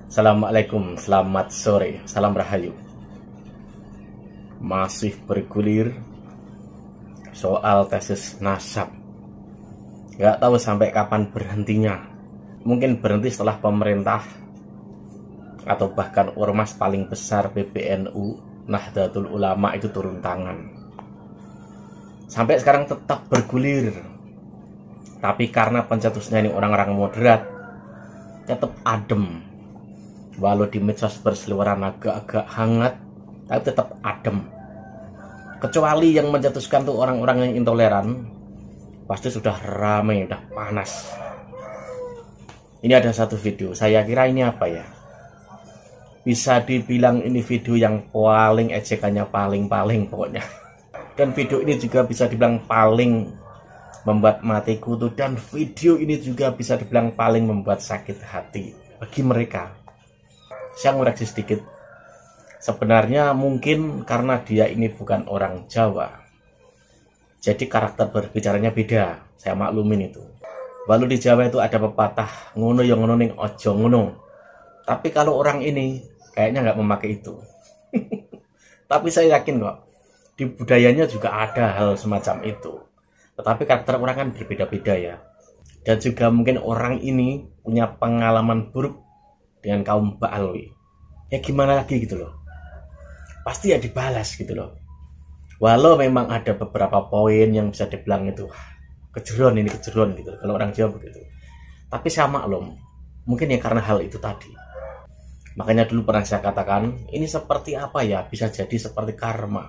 Assalamualaikum, selamat sore, salam rahayu. Masih bergulir soal tesis nasab. Gak tahu sampai kapan berhentinya. Mungkin berhenti setelah pemerintah atau bahkan ormas paling besar PBNU, Nahdlatul Ulama itu turun tangan. Sampai sekarang tetap bergulir. Tapi karena pencetusnya ini orang-orang moderat, tetap adem. Walau di medsos berseliweran agak-agak hangat, tapi tetap adem. Kecuali yang mencetuskan tuh orang-orang yang intoleran, pasti sudah ramai, sudah panas. Ini ada satu video, saya kira ini apa ya? Bisa dibilang ini video yang paling ejekannya paling pokoknya. Dan video ini juga bisa dibilang paling membuat mati kutu, dan video ini juga bisa dibilang paling membuat sakit hati bagi mereka. Saya ngoreksi sedikit. Sebenarnya mungkin karena dia ini bukan orang Jawa, jadi karakter berbicaranya beda. Saya maklumin itu. Walau di Jawa itu ada pepatah ngono yang ngono ning ojo ngono. Tapi kalau orang ini kayaknya nggak memakai itu. Tapi saya yakin kok di budayanya juga ada hal semacam itu. Tetapi karakter orang kan berbeda-beda ya. Dan juga mungkin orang ini punya pengalaman buruk dengan kaum Ba'alwi. Ya gimana lagi gitu loh. Pasti ya dibalas gitu loh. Walau memang ada beberapa poin yang bisa dibilang itu kejeruan gitu. Kalau orang Jawa begitu. Tapi saya maklum. Mungkin ya karena hal itu tadi. Makanya dulu pernah saya katakan, ini seperti apa ya? Bisa jadi seperti karma.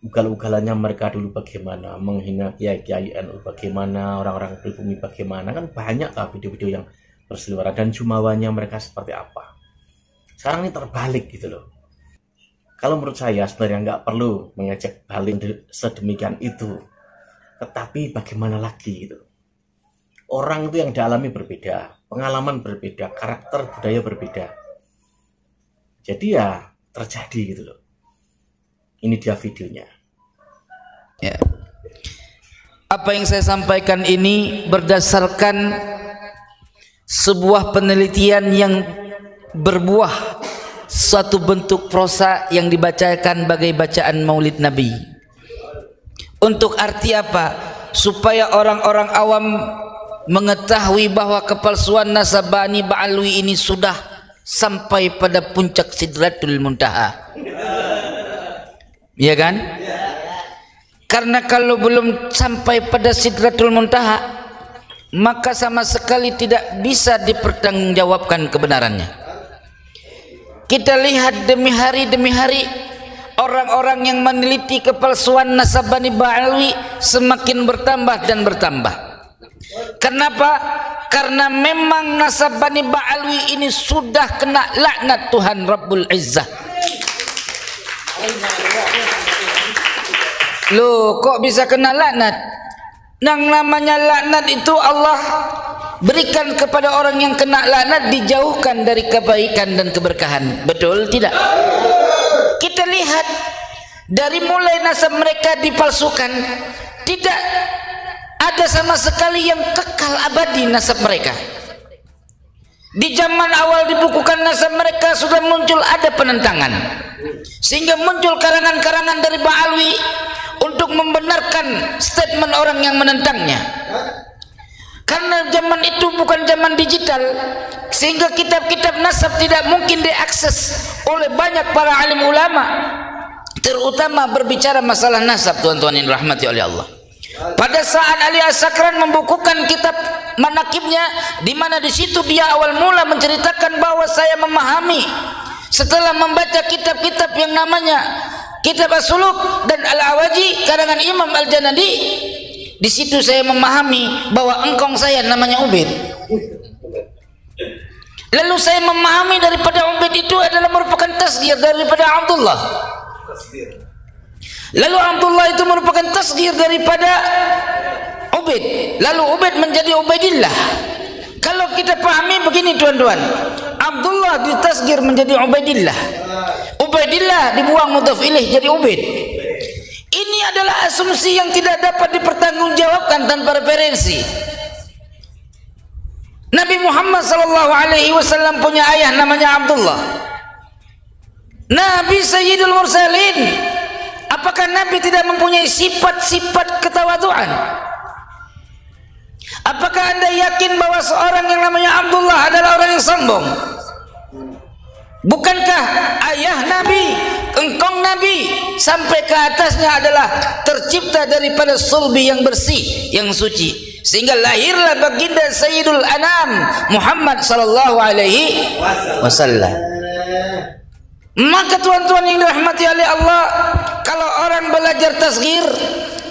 Ugal-ugalannya mereka dulu bagaimana, menghina kiai-kiai NU bagaimana, orang-orang pribumi bagaimana, kan banyak lah video-video yang berseliweran, dan jumawanya mereka seperti apa. Sekarang ini terbalik gitu loh. Kalau menurut saya sebenarnya nggak perlu mengejek balik sedemikian itu, tetapi bagaimana lagi gitu. Orang itu yang dialami berbeda, pengalaman berbeda, karakter budaya berbeda. Jadi ya terjadi gitu loh. Ini dia videonya. Ya. Apa yang saya sampaikan ini berdasarkan sebuah penelitian yang berbuah suatu bentuk prosa yang dibacakan bagai bacaan Maulid Nabi. Untuk arti apa? Supaya orang-orang awam mengetahui bahwa kepalsuan nasab Bani Ba'alwi ini sudah sampai pada puncak Sidratul Muntaha. Ya kan? Karena kalau belum sampai pada Sidratul Muntaha, maka sama sekali tidak bisa dipertanggungjawabkan kebenarannya. Kita lihat demi hari orang-orang yang meneliti kepalsuan nasab Bani Ba'alwi semakin bertambah dan bertambah. Kenapa? Karena memang nasab Bani Ba'alwi ini sudah kena laknat Tuhan Rabbul Izzah. Loh, kok bisa kena laknat? Yang namanya laknat itu Allah berikan kepada orang yang kena laknat, dijauhkan dari kebaikan dan keberkahan. Betul tidak? Kita lihat dari mulai nasab mereka dipalsukan, tidak ada sama sekali yang kekal abadi nasab mereka. Di zaman awal dibukukan nasab mereka sudah muncul ada penentangan, sehingga muncul karangan-karangan dari Ba'alwi untuk membenarkan statement orang yang menentangnya. Karena zaman itu bukan zaman digital, sehingga kitab-kitab nasab tidak mungkin diakses oleh banyak para alim ulama, terutama berbicara masalah nasab, tuan-tuan yang dirahmati oleh Allah. Pada saat Ali As-Sakran membukukan kitab manakibnya, di mana di situ dia awal mula menceritakan bahwa saya memahami setelah membaca kitab-kitab yang namanya Kitab As-Suluk dan Al-Awaji karangan Imam Al-Janadi, di situ saya memahami bahwa engkong saya namanya Ubaid. Lalu saya memahami daripada Ubaid itu adalah merupakan tasghir daripada Abdullah. Lalu Abdullah itu merupakan tasghir daripada Ubaid. Lalu Ubaid menjadi Ubaidillah. Kalau kita pahami begini tuan-tuan, Abdullah ditasghir menjadi Ubaidillah, Ubaidillah dibuang mudhaf ilaih jadi Ubaid. Ini adalah asumsi yang tidak dapat dipertanggungjawabkan tanpa referensi. Nabi Muhammad sallallahu alaihi wasallam punya ayah namanya Abdullah. Nabi Sayyidul Mursalin. Apakah Nabi tidak mempunyai sifat-sifat ketawaduan? Apakah Anda yakin bahwa seorang yang namanya Abdullah adalah orang yang sombong? Bukankah ayah Nabi, engkong Nabi, sampai ke atasnya adalah tercipta daripada sulbi yang bersih, yang suci, sehingga lahirlah baginda Sayyidul Anam Muhammad sallallahu alaihi wasallam. Maka tuan-tuan yang dirahmati oleh Allah, kalau orang belajar tasghir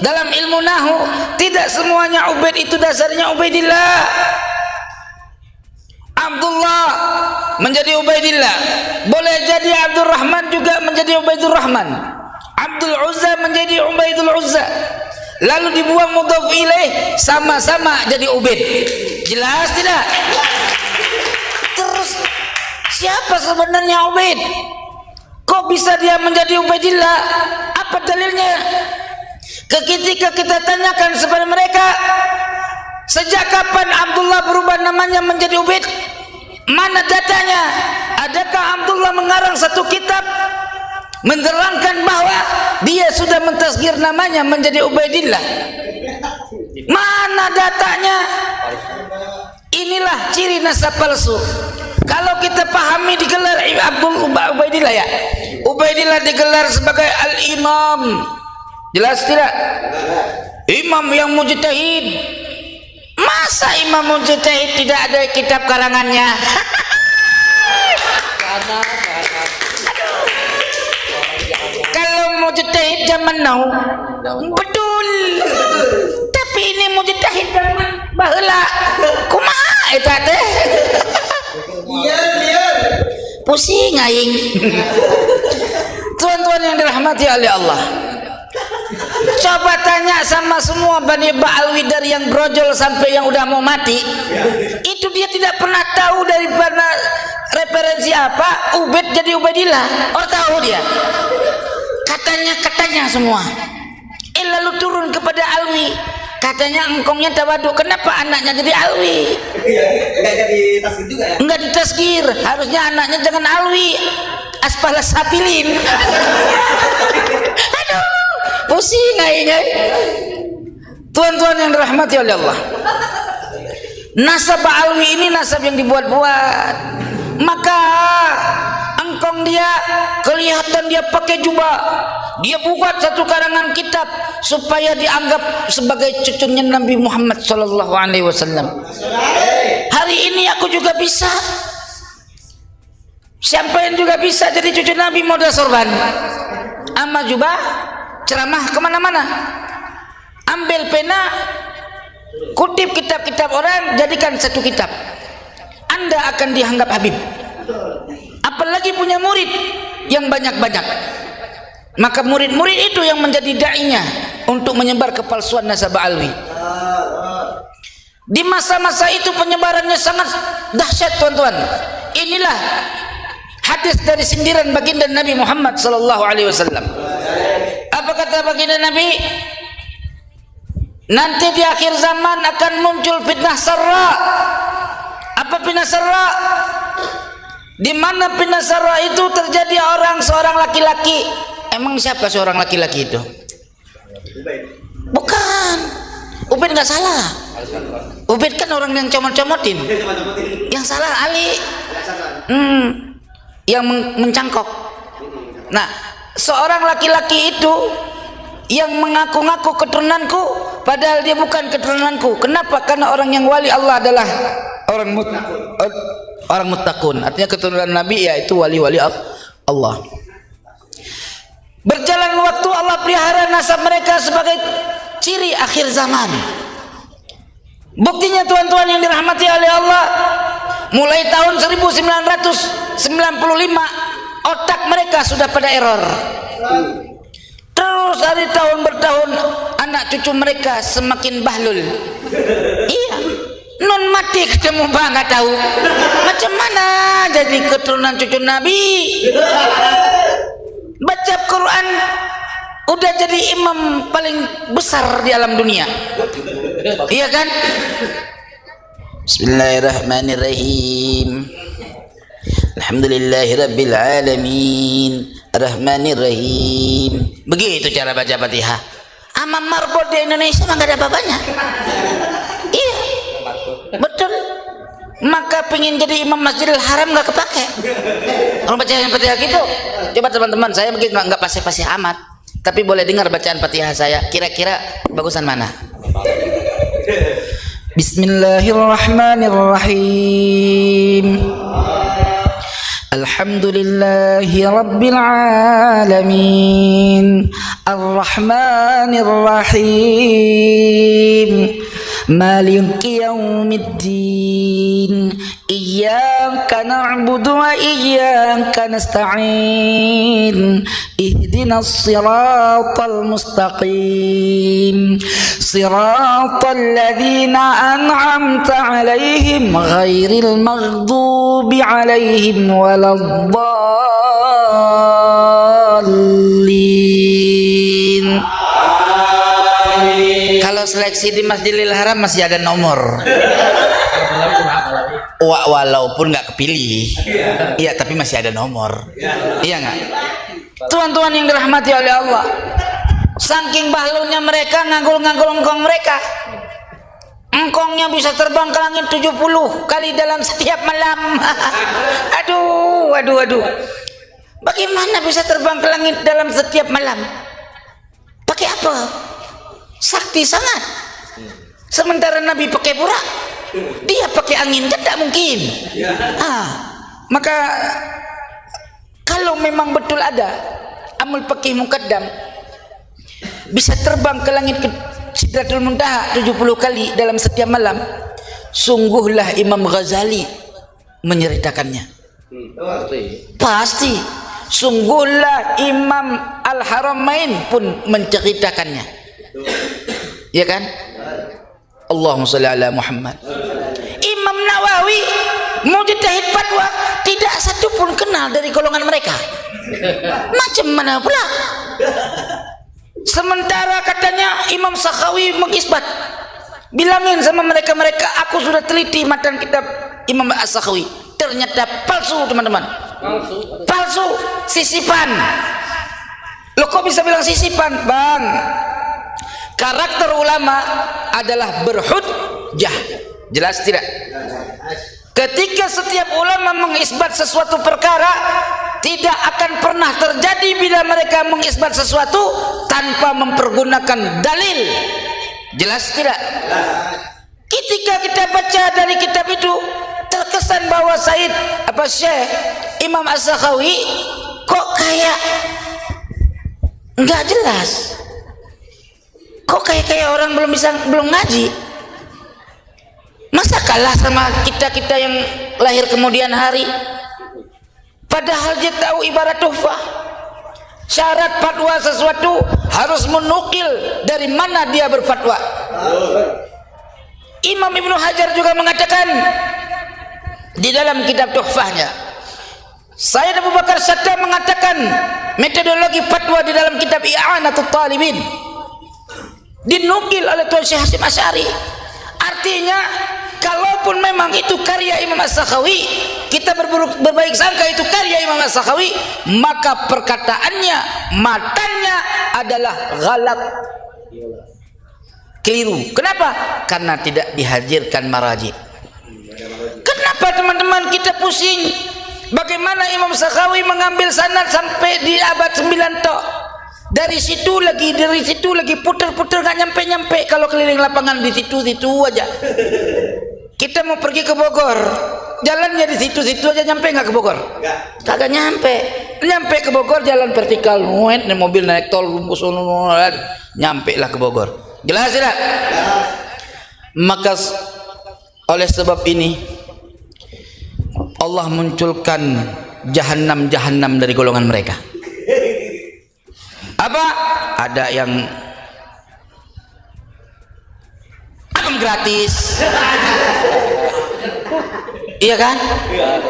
dalam ilmu nahu, tidak semuanya Ubaid itu dasarnya Ubaidillah. Abdullah menjadi Ubaidillah, boleh jadi Abdurrahman juga menjadi Ubaidur Rahman, Abdul Uzza menjadi Ubaidul Uzza, lalu dibuang mudhaf ilaih, sama-sama jadi Ubaid. Jelas tidak? Terus siapa sebenarnya Ubaid? Kok bisa dia menjadi Ubaidillah? Apa dalilnya? Ketika kita tanyakan kepada mereka, sejak kapan Abdullah berubah namanya menjadi Ubaid? Mana datanya? Adakah Abdullah mengarang satu kitab menerangkan bahwa dia sudah mentasghir namanya menjadi Ubaidillah? Mana datanya? Inilah ciri nasab palsu. Kalau kita pahami digelar Abdul Ubaidillah, ya, Ubaidillah digelar sebagai Al-Imam. Jelas tidak? Imam yang mujtahid. Masa imam mujtahid tidak ada kitab karangannya? Kalau mujtahid zaman now, betul. Tapi ini mujtahid zaman baheula. Kumaha eta teh? Pusing aing. Tuan-tuan yang dirahmati oleh Allah, coba tanya sama semua Bani Ba'alwi dari yang brojol sampai yang udah mau mati, itu dia tidak pernah tahu dari mana referensi apa Ubaid jadi Ubaidillah. Oh, tahu dia? Katanya semua. Lalu turun kepada Alwi, katanya engkongnya tawaduk, kenapa anaknya jadi Alwi? Enggak jadi tasghir juga ya? Enggak ditasghir, harusnya anaknya jangan Alwi, Aspalas Sapilin. Aduh, pusing aing. Tuan-tuan yang dirahmati oleh Allah, nasab Alwi ini nasab yang dibuat-buat. Maka engkong dia kelihatan dia pakai jubah, dia buat satu karangan kitab supaya dianggap sebagai cucunya Nabi Muhammad sallallahu alaihi wasallam. Hari ini aku juga bisa, siapa yang juga bisa jadi cucu Nabi modal sorban, ama jubah, ceramah kemana-mana, ambil pena, kutip kitab-kitab orang, jadikan satu kitab, Anda akan dianggap Habib. Apalagi punya murid yang banyak-banyak, maka murid-murid itu yang menjadi da'inya untuk menyebar kepalsuan nasab Alwi. Di masa-masa itu penyebarannya sangat dahsyat, tuan-tuan. Inilah hadis dari sindiran baginda Nabi Muhammad sallallahu alaihi wasallam. Apa kata baginda Nabi? Nanti di akhir zaman akan muncul fitnah sarra. Apa fitnah sarra? Di mana fitnah sarra itu terjadi seorang laki-laki. Emang siapa seorang laki-laki itu? Bukan. Ubaid nggak salah. Ubaid kan orang yang comot-comotin. Yang salah Ali. Yang mencangkok. Nah, seorang laki-laki itu yang mengaku-ngaku keturunanku, padahal dia bukan keturunanku. Kenapa? Karena orang yang wali Allah adalah orang muttaqun. Artinya keturunan Nabi yaitu wali-wali Allah. Berjalan waktu, Allah pelihara nasab mereka sebagai ciri akhir zaman. Buktinya tuan-tuan yang dirahmati oleh Allah, mulai tahun 1995 otak mereka sudah pada error. Terus dari tahun bertahun anak cucu mereka semakin bahlul. Iya, non mati ketemu bah nggak tahu macam mana jadi keturunan cucu Nabi. Baca Quran udah jadi imam paling besar di alam dunia, iya kan? Bismillahirrahmanirrahim. Alhamdulillahirabbil alamin. Arrahmanirrahim. Begitu cara baca Fatihah. Ama marbot di Indonesia mah enggak ada apa-apanya. Iya. Betul. Maka pengen jadi imam Masjidil Haram nggak kepake. Kalau bacaan Fatihah gitu, coba teman-teman, saya mungkin nggak pasti amat, tapi boleh dengar bacaan Fatihah saya. Kira-kira bagusan mana? Bismillahirrahmanirrahim. Alhamdulillahi Rabbil Alamin. Ar-Rahmanir-Rahim. Maliki yaumiddin. Iyyaka na'budu wa iyyaka nasta'in. Ihdinas siratal mustaqim. Siratal ladzina an'amta 'alaihim ghairil maghdubi 'alaihim waladdallin. Kalau seleksi di Masjidil Haram masih ada nomor. Walaupun nggak kepilih, iya, tapi masih ada nomor. Iya nggak? Tuan-tuan yang dirahmati oleh Allah, saking bahlulnya mereka nganggul-nganggul engkong mereka. Engkongnya bisa terbang ke langit 70 kali dalam setiap malam. Aduh. Bagaimana bisa terbang ke langit dalam setiap malam? Pakai apa? Sakti sangat. Sementara Nabi pakai burak, dia pakai angin, kan tidak mungkin. Maka kalau memang betul ada amul faqih muqaddam bisa terbang ke langit ke Sidratul Muntaha 70 kali dalam setiap malam, sungguhlah Imam Ghazali menceritakannya. Pasti. Sungguhlah Imam Al-Haramain pun menceritakannya. Ya kan? Allahumma sholli ala Muhammad. Imam Nawawi mujtahid fatwa, tidak satu pun kenal dari golongan mereka. Macam mana pula? Sementara katanya Imam Sakhawi mengisbat. Bilangin sama mereka, aku sudah teliti matan kitab Imam As-Sakhawi. Ternyata palsu, teman-teman. Palsu, sisipan. Lo kok bisa bilang sisipan, Bang? Karakter ulama adalah berhujjah. Jelas tidak? Ketika setiap ulama mengisbat sesuatu perkara, tidak akan pernah terjadi bila mereka mengisbat sesuatu tanpa mempergunakan dalil. Jelas tidak? Ketika kita baca dari kitab itu, terkesan bahwa Syekh Imam As-Sakhawi kok kayak nggak jelas, kok kayak orang belum ngaji. Masa kalah sama kita yang lahir kemudian hari? Padahal dia tahu ibarat tuhfah. Syarat fatwa sesuatu harus menukil dari mana dia berfatwa. Imam Ibnu Hajar juga mengatakan di dalam kitab tuhfahnya, Sayyid Abu Bakar Satta mengatakan metodologi fatwa di dalam kitab I'anatul Talibin dinukil oleh Tuan Syekh Hasim Asy'ari. Artinya kalaupun memang itu karya Imam As-Sakhawi, kita berbaik sangka itu karya Imam As-Sakhawi, maka perkataannya, matanya adalah ghalat, keliru. Kenapa? Karena tidak dihadirkan maraji. Kenapa teman-teman kita pusing? Bagaimana Imam Sakhawi mengambil sanad sampai di abad 9 tok? Dari situ lagi puter-puter nggak nyampe-nyampe. Kalau keliling lapangan di situ aja. Kita mau pergi ke Bogor, jalannya di situ aja, nyampe nggak ke Bogor? Kagak nyampe. Nyampe ke Bogor jalan vertikal, nih mobil naik tol, nyampe lah ke Bogor. Jelas tidak? Maka oleh sebab ini Allah munculkan jahanam dari golongan mereka. Apa? Ada yang gratis. Iya kan?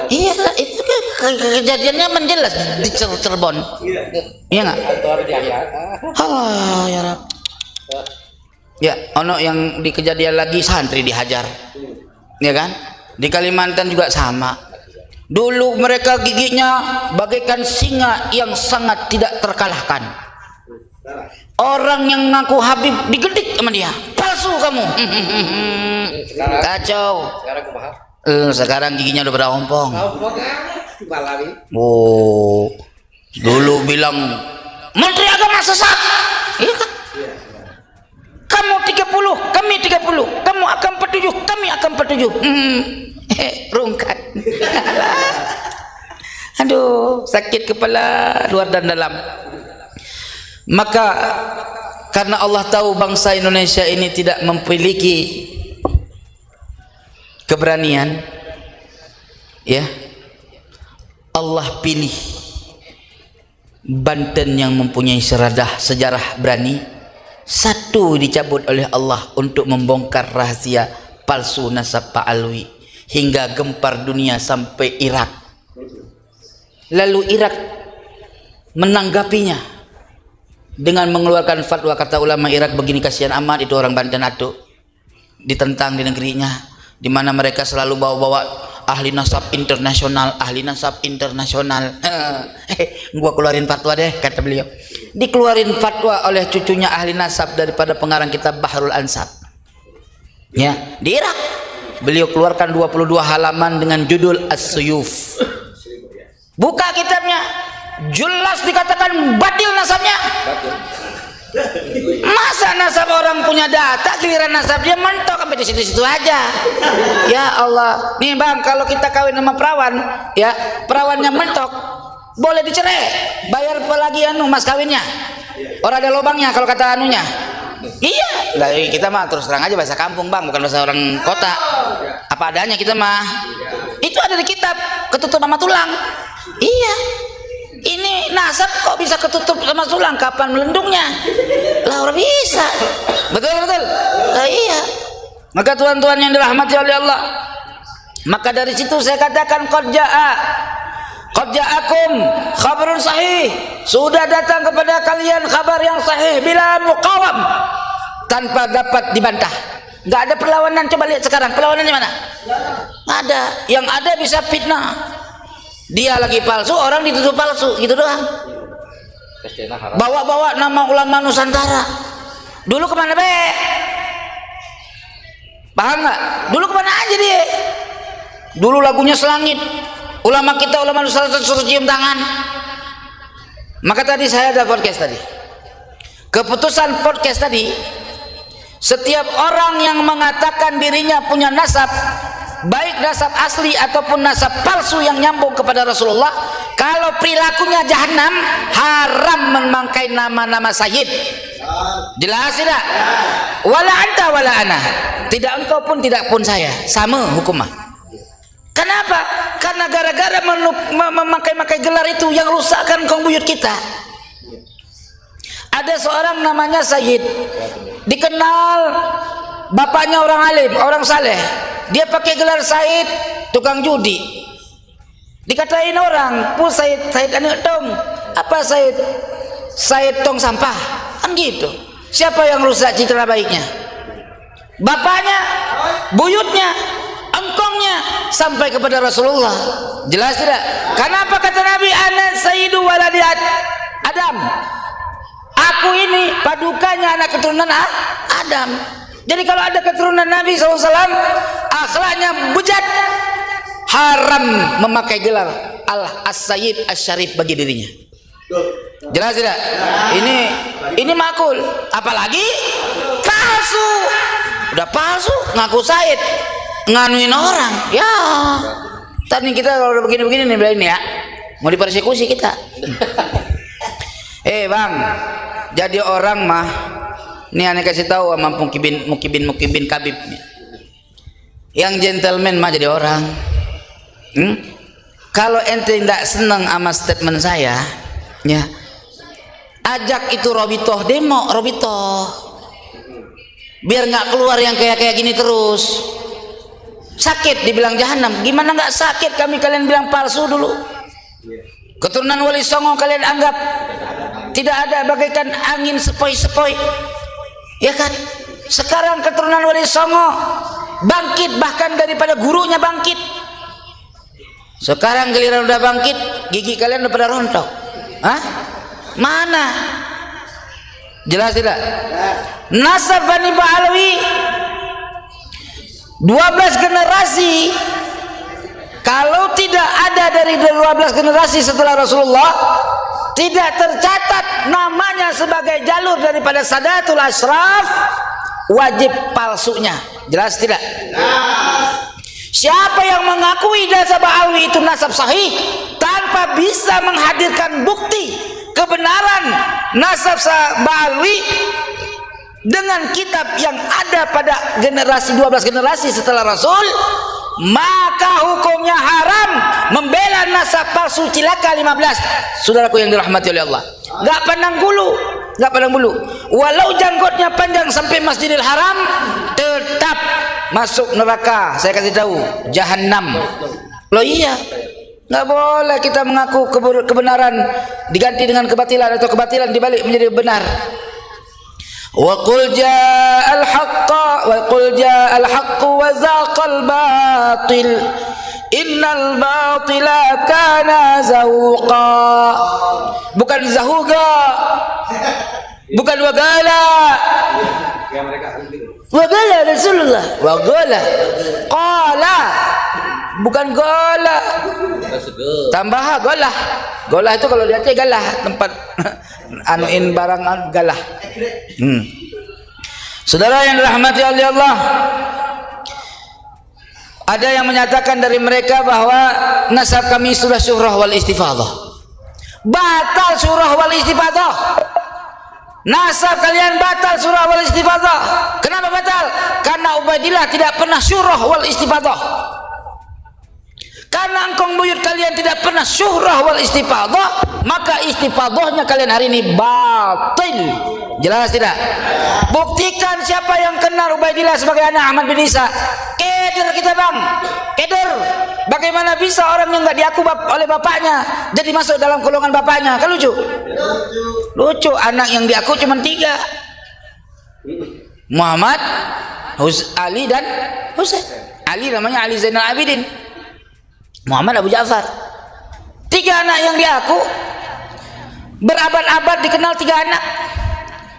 Iya, itu kejadiannya menjelas di Cirebon. Iya nggak? Ya Rab. Ya, ono yang di kejadian lagi santri dihajar. ya kan? Di Kalimantan juga sama. Dulu mereka giginya bagaikan singa yang sangat tidak terkalahkan. Orang yang ngaku Habib digedik sama dia, palsu kamu. Kacau. Sekarang giginya udah pada ompong. Oh, dulu bilang Menteri Agama sesat, iya kan? Kamu 30, kami 30, kamu akan 47, kami akan 47. Rungkat. Aduh, sakit kepala luar dan dalam. Maka karena Allah tahu bangsa Indonesia ini tidak memiliki keberanian, ya, Allah pilih Banten yang mempunyai sejarah berani. Satu dicabut oleh Allah untuk membongkar rahasia palsu nasab Pak Alwi hingga gempar dunia sampai Irak. Lalu Irak menanggapinya dengan mengeluarkan fatwa. Kata ulama Irak begini, kasihan amat itu orang Banten atu, ditentang di negerinya, di mana mereka selalu bawa-bawa ahli nasab internasional, ahli nasab internasional. Gua keluarin fatwa deh, kata beliau. Dikeluarin fatwa oleh cucunya ahli nasab daripada pengarang kitab Bahrul Ansab, ya, di Irak. Beliau keluarkan 22 halaman dengan judul As-Suyuf. Buka kitabnya, jelas dikatakan batil nasabnya. Masa nasab orang punya data, giliran nasab dia mentok sampai di situ-situ aja. Ya Allah, nih bang, kalau kita kawin sama perawan, ya, perawannya mentok, boleh dicerai, bayar lagi mas kawinnya. Orang ada lubangnya kalau kata anunya. Iya, lah kita mah terus terang aja bahasa kampung bang, bukan bahasa orang kota. Apa adanya kita mah. Itu ada di kitab, ketutup sama tulang. Iya. Ini nasab kok bisa ketutup sama tulang, kapan melendungnya? Lah orang bisa. Betul betul. Lah iya. Maka tuan-tuan yang dirahmati oleh Allah, maka dari situ saya katakan qad ja'akum khabarun sahih, sudah datang kepada kalian kabar yang sahih bila muqawam, tanpa dapat dibantah. Nggak ada perlawanan. Coba lihat sekarang perlawanannya mana? Nggak ada. Yang ada bisa fitnah. Dia lagi palsu, orang dituduh palsu, gitu doang. Bawa-bawa nama ulama Nusantara. Dulu kemana be? Paham nggak? Dulu kemana aja dia? Dulu lagunya Selangit. Ulama kita, ulama Nusantara suruh cium tangan. Maka tadi saya ada podcast tadi. Keputusan podcast tadi, setiap orang yang mengatakan dirinya punya nasab, baik nasab asli ataupun nasab palsu yang nyambung kepada Rasulullah, kalau perilakunya jahanam, haram memakai nama-nama sayyid. Jelas tidak? Wala anta wala ana, tidak engkau pun tidak pun saya, sama hukumnya. Kenapa? Karena gara-gara memakai gelar itu yang rusakkan kaum buyut kita. Ada seorang namanya Sayyid, dikenal bapaknya orang alim, orang saleh. Dia pakai gelar Said, tukang judi. Dikatain orang, "Pu Said anu tong." Apa Said? Said tong sampah. Kan gitu. Siapa yang rusak citra baiknya? Bapaknya, buyutnya, engkongnya, sampai kepada Rasulullah. Jelas tidak? Kenapa kata Nabi, "Ana sayyidu waladi Adam." Aku ini padukanya anak keturunan Adam. Jadi kalau ada keturunan Nabi SAW, akhlaknya bejat, haram memakai gelar As-Sayyid As-Syarif bagi dirinya. Jelas tidak? Ini makul. Apalagi palsu. Udah palsu, ngaku Said, nganuin orang. Ya, tadi kita kalau udah begini-begini nih ini ya, mau dipersekusi kita. Bang, jadi orang mah, ini aneh kasih tahu sama mukibin kabib. Yang gentleman mah jadi orang. Kalau ente tidak senang sama statement saya, ya, ajak itu Robitoh demo, Robitoh, biar nggak keluar yang kayak gini terus. Sakit dibilang jahanam, gimana nggak sakit? Kalian bilang palsu dulu. Keturunan Wali Songo kalian anggap tidak ada, bagaikan angin sepoi-sepoi, ya kan? Sekarang keturunan Wali Songo bangkit, bahkan daripada gurunya bangkit. Sekarang giliran udah bangkit, gigi kalian udah pada rontok. Hah? Mana? Jelas tidak? Nasab Bani Ba'alawi 12 generasi. Kalau tidak ada dari 12 generasi setelah Rasulullah, tidak tercatat namanya sebagai jalur daripada Sadatul Ashraf, wajib palsunya. Jelas tidak? Siapa yang mengakui nasab Ba'alawi itu nasab sahih tanpa bisa menghadirkan bukti kebenaran nasab Ba'alawi dengan kitab yang ada pada generasi 12 generasi setelah Rasul, maka hukumnya haram membela nasab palsu cilaka 15. Saudaraku yang dirahmati oleh Allah, enggak pandang bulu, enggak pandang bulu. Walau janggutnya panjang sampai Masjidil Haram, tetap masuk neraka. Saya kasih tahu, Jahannam. Loh iya, nggak boleh kita mengaku kebenaran diganti dengan kebatilan, atau kebatilan dibalik menjadi benar. Wa qul ja'al haqq wa zaqal batil innal batila kana zahuqa. Bukan zahuqa, bukan wagala. Wagala Rasulullah, wagala qala, bukan gola. Tambah golah. Golah itu kalau lihatnya galah, tempat anuin barang galah. Saudara yang dirahmati oleh Allah, ada yang menyatakan dari mereka bahwa nasab kami sudah syuhrah wal istifadah. Batal syuhrah wal istifadah. Nasab kalian batal syuhrah wal istifadah. Kenapa batal? Karena Ubaidillah tidak pernah syuhrah wal istifadah. Karena engkong buyut kalian tidak pernah syuhrah wal istifadah, maka istifadahnya kalian hari ini batil. Jelas tidak? Buktikan siapa yang kenal Ubaidillah sebagai anak Ahmad bin Isa. Keder kita bang, keder. Bagaimana bisa orang yang nggak diaku oleh bapaknya jadi masuk dalam golongan bapaknya? Kan lucu? Lucu. Anak yang diaku cuma 3, Muhammad, Ali dan Husain. Ali namanya Ali Zainal Abidin, Muhammad Abu Ja'far. 3 anak yang diaku, berabad-abad dikenal 3 anak.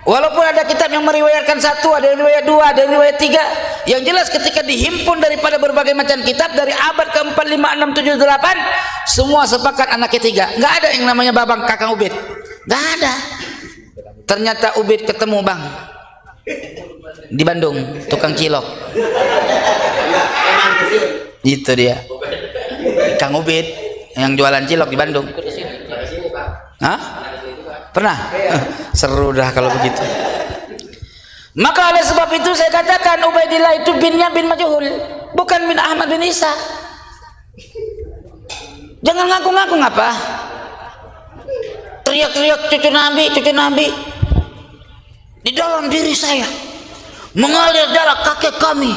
Walaupun ada kitab yang meriwayatkan 1, ada yang riwayat 2, ada yang riwayat 3. Yang jelas ketika dihimpun daripada berbagai macam kitab dari abad ke-4, 5, 6, 7, 8, semua sepakat anaknya 3. Nggak ada yang namanya babang kakang Ubed. Nggak ada. Ternyata Ubed ketemu bang di Bandung, tukang cilok. Itu dia, Kang Ubed yang jualan cilok di Bandung. Hah? Pernah? Seru dah kalau begitu. Maka oleh sebab itu saya katakan Ubaidillah itu binnya bin Majhul, bukan bin Ahmad bin Isa. Jangan ngaku-ngaku ngapa? Teriak-teriak cucu Nabi. Di dalam diri saya mengalir darah kakek kami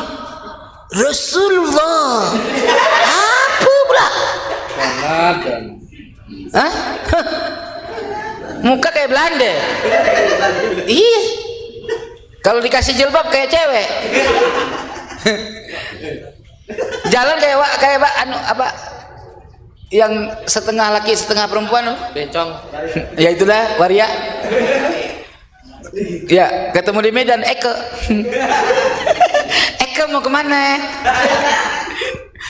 Rasulullah. Apa pula? Hah? Muka kayak Belanda. Iya. Kalau dikasih jilbab kayak cewek. Jalan kayak apa? Yang setengah laki setengah perempuan, bencong. Ya itulah waria. Ya, ketemu di Medan Eke. Eke mau kemana?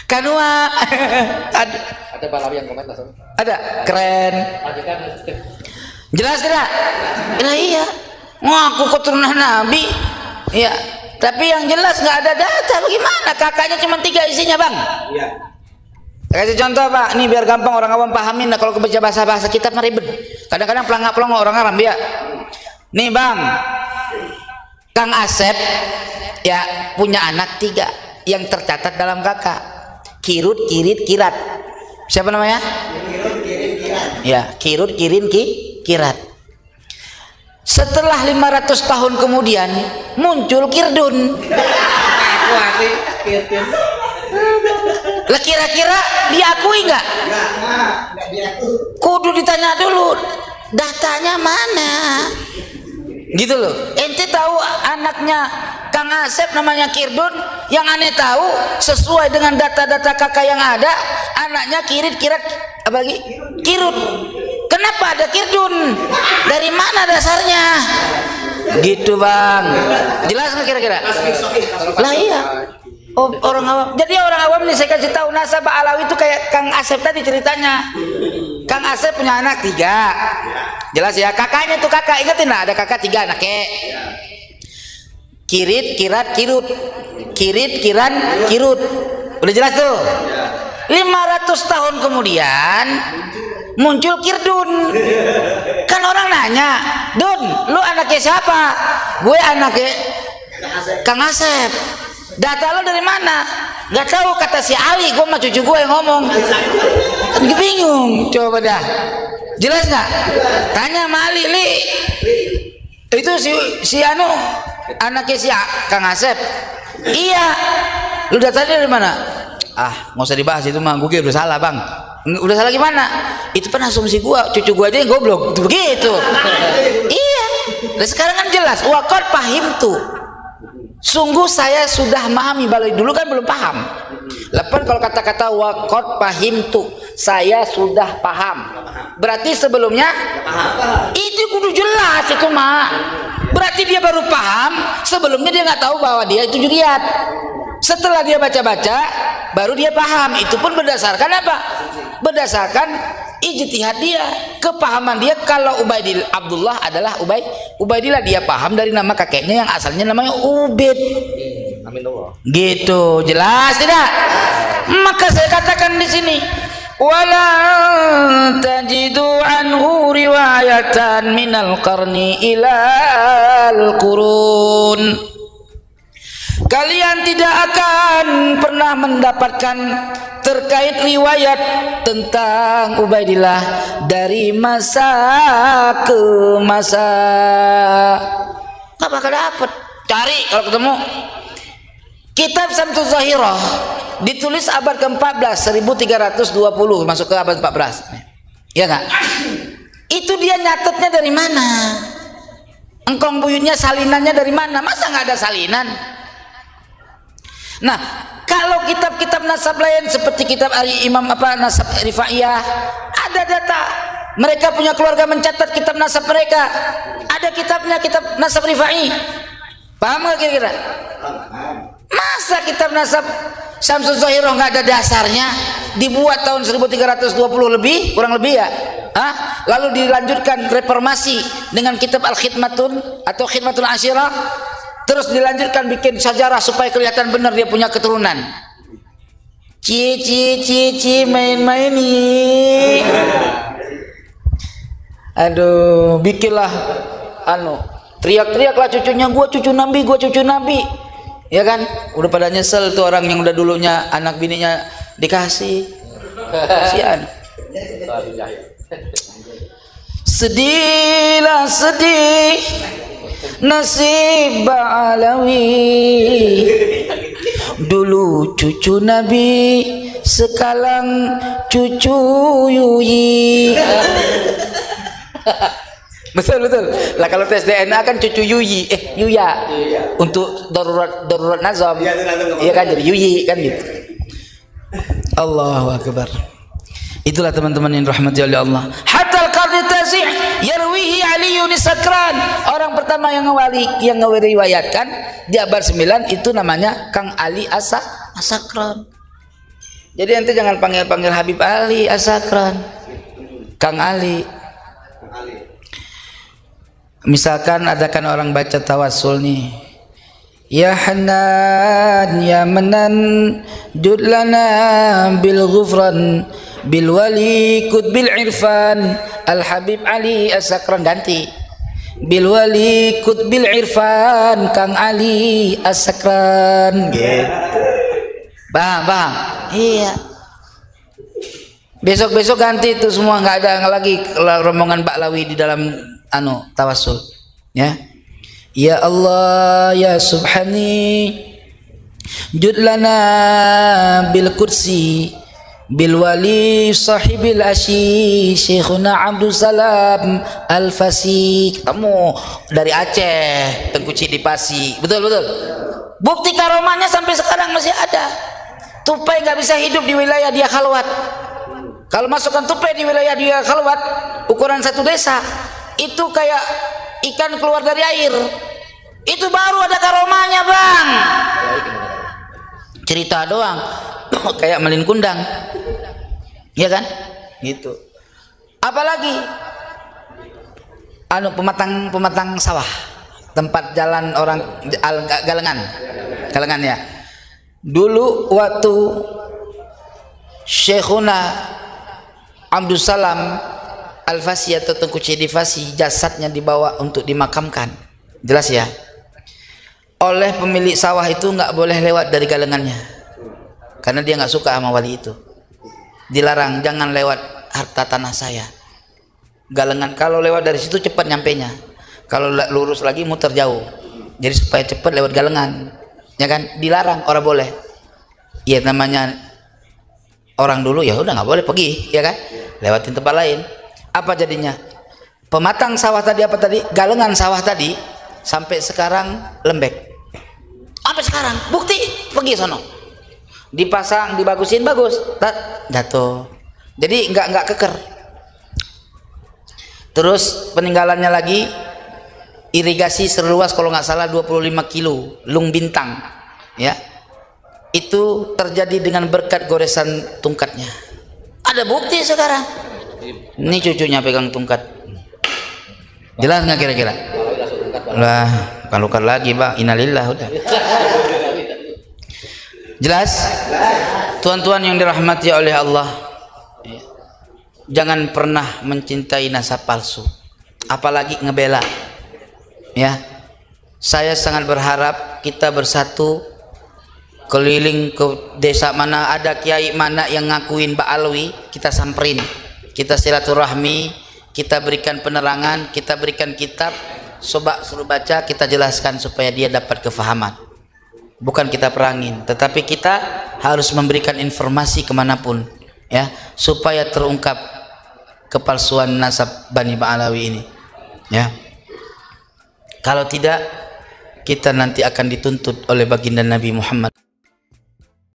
Kanua. Ada balap yang komentar. Ada, keren. Jelas tidak? Nah, iya. Ngaku keturunan Nabi. Iya. Tapi yang jelas nggak ada data. Bagaimana? Kakaknya cuma 3 isinya bang. Iya. Kasih contoh pak. Ini biar gampang orang awam pahamin. Nah, kalau kebaca bahasa kitab ribet. Kadang-kadang pelangak-pelongok orang Arab ya. Nih bang, Kang Asep ya punya anak 3 yang tercatat dalam kakak. Kirut, Kirit, Kirat. Siapa namanya? Kirut, Kirit, Kirat. Ya, Kirut, Kirin, Kirat. Setelah 500 tahun kemudian muncul Kirdun. Lah kira-kira diakui nggak? Kudu ditanya dulu, datanya mana? Gitu loh. Ente tahu anaknya Kang Asep namanya Kirdun, yang aneh tahu sesuai dengan data-data kakak yang ada, anaknya Kirit, apa lagi? Kirut. Kenapa ada Kirdun? Dari mana dasarnya? Gitu bang. Jelas nggak kira-kira? Lah iya. Oh, orang awam. Jadi orang awam nih saya kasih tahu nasab Alawi itu kayak Kang Asep tadi ceritanya. Kang Asep punya anak 3. Jelas ya. Kakaknya tuh kakak, ingetin lah, ada kakak 3 anaknya. Kirit, Kirat, Kirut. Kirit, Kiran, Kirut. Udah jelas tuh. 500 tahun kemudian muncul Kirdun. Kan orang nanya, Dun, lu anaknya siapa? Gue anaknya Kang Asep. Data lo dari mana? Gak tahu, kata si Ali. Gue sama cucu gue yang ngomong. Kan bingung. Coba dah. Jelas nggak? Tanya sama Ali, Li. Itu si Anu anaknya si Kang Asep. Iya. Lu datanya dari mana? Ah, nggak usah dibahas itu mah. Gue udah salah bang. Udah salah gimana? Itu kan asumsi gue. Cucu gue aja yang goblok. Begitu. Iya. Dan sekarang kan jelas. Wakot pahim tuh. Sungguh saya sudah memahami. Balik dulu kan belum paham. Lepas kalau kata-kata wakot pahim tuh, saya sudah paham. Berarti sebelumnya itu kudu jelas itu mah. Berarti dia baru paham. Sebelumnya dia nggak tahu bahwa dia itu juriat. Setelah dia baca-baca, baru dia paham. Itu pun berdasarkan apa? Berdasarkan ijtihad dia, kepahaman dia. Kalau Ubaidillah Abdullah adalah Ubaidillah, dia paham dari nama kakeknya yang asalnya namanya Ubaid. Amin Allah. Gitu, jelas tidak? Maka saya katakan di sini, wala tajidu anhu riwayatan minal qarni ilal qurun. Kalian tidak akan pernah mendapatkan terkait riwayat tentang Ubaidillah dari masa ke masa. Gak bakal dapat. Cari kalau ketemu. Kitab Samsul Zahirah ditulis abad ke-14, 1320, masuk ke abad 14. Ya enggak? Itu dia nyatetnya dari mana? Engkong buyutnya salinannya dari mana? Masa nggak ada salinan? Nah, kalau kitab-kitab nasab lain seperti kitab Imam Nasab Rifaiyah, ada data. Mereka punya keluarga mencatat kitab nasab mereka. Ada kitabnya, kitab nasab Rifai. Paham nggak kira-kira? Masa kitab nasab Samsul Zahirah nggak ada dasarnya? Dibuat tahun 1320 lebih, kurang lebih ya. Hah? Lalu dilanjutkan reformasi dengan kitab Al-Khidmatun atau Khidmatul Asyirah. Terus dilanjutkan bikin sajarah supaya kelihatan benar dia punya keturunan. Ci main-main nih. Aduh, bikinlah teriak-teriaklah cucunya, gua cucu Nabi. Ya kan? Udah pada nyesel tuh orang yang udah dulunya anak bininya dikasih. Kasihan. Sedihlah sedih nasib Alawi, dulu cucu Nabi, sekarang cucu Yuyi. Betul lah, kalau tes DNA kan cucu Yuya untuk darurat nazam, iya kan, jadi Yuyi kan gitu. Allahu Akbar. Itulah teman-teman yang rahmati oleh Allah. Hatta al-qarni tasi' yarwihi Aliun Sakran. Orang pertama yang ngeriwayatkan di abad 9 itu namanya Kang Ali As-Sakran. Jadi ente jangan panggil Habib Ali As-Sakran. Kang Ali. Misalkan adakan orang baca tawassul nih. Ya Hanan ya Manan judlana bil ghufran bil wali bil irfan Al Habib Ali As-Sakran, ganti bil wali bil irfan Kang Ali As-Sakran gitu. Bang iya, besok ganti itu semua, nggak ada lagi rombongan Baklawi di dalam tawassul ya. Ya Allah ya Subhani judlana bil kursi bil wali sahibil asyi Syekhuna Abdul Salam Al-Fasi. Ketemu dari Aceh, Tengku Cik di Pasi. Betul. Bukti karomahnya sampai sekarang masih ada. Tupai nggak bisa hidup di wilayah dia khalwat. Kalau masukkan tupai di wilayah dia khalwat, ukuran satu desa, itu kayak ikan keluar dari air. Itu baru ada karomahnya, Bang. Cerita doang. Kayak melin kundang. Ya kan? Gitu. Apalagi pematang sawah, tempat jalan orang galengan ya. Dulu waktu Syekhuna Abdul Salam Al-Fasi atau Tengku Cik di Fasi, jasadnya dibawa untuk dimakamkan. Jelas ya? Oleh pemilik sawah itu nggak boleh lewat dari galengannya, karena dia nggak suka sama wali itu. Dilarang, jangan lewat harta tanah saya. Galengan, kalau lewat dari situ cepat nyampenya. Kalau lurus lagi muter jauh. Jadi supaya cepat lewat galengan, ya kan? Dilarang, orang boleh. Ya namanya orang dulu ya udah nggak boleh pergi, ya kan? Lewatin tempat lain. Apa jadinya? Pematang sawah tadi apa tadi? Galengan sawah tadi sampai sekarang lembek. Sampai sekarang bukti, pergi sono, dipasang, dibagusin, bagus, jatuh. Jadi nggak keker. Terus peninggalannya lagi, irigasi seluas kalau nggak salah 25 kilo, Lung Bintang, ya, itu terjadi dengan berkat goresan tungkatnya. Ada bukti sekarang. Ini cucunya pegang tungkat. Jelas nggak kira-kira? Lah, bukan luka lagi, Bang. Innalillah udah. Jelas? Tuan-tuan yang dirahmati oleh Allah, jangan pernah mencintai nasab palsu, apalagi ngebela. Ya. Saya sangat berharap kita bersatu keliling ke desa mana ada kiai mana yang ngakuin Mbak Alwi, kita samperin, kita silaturahmi, kita berikan penerangan, kita berikan kitab, coba suruh baca, kita jelaskan supaya dia dapat kefahaman. Bukan kita perangin, tetapi kita harus memberikan informasi kemanapun, ya, supaya terungkap kepalsuan nasab Bani Ba'alawi ini, ya. Kalau tidak, kita nanti akan dituntut oleh baginda Nabi Muhammad.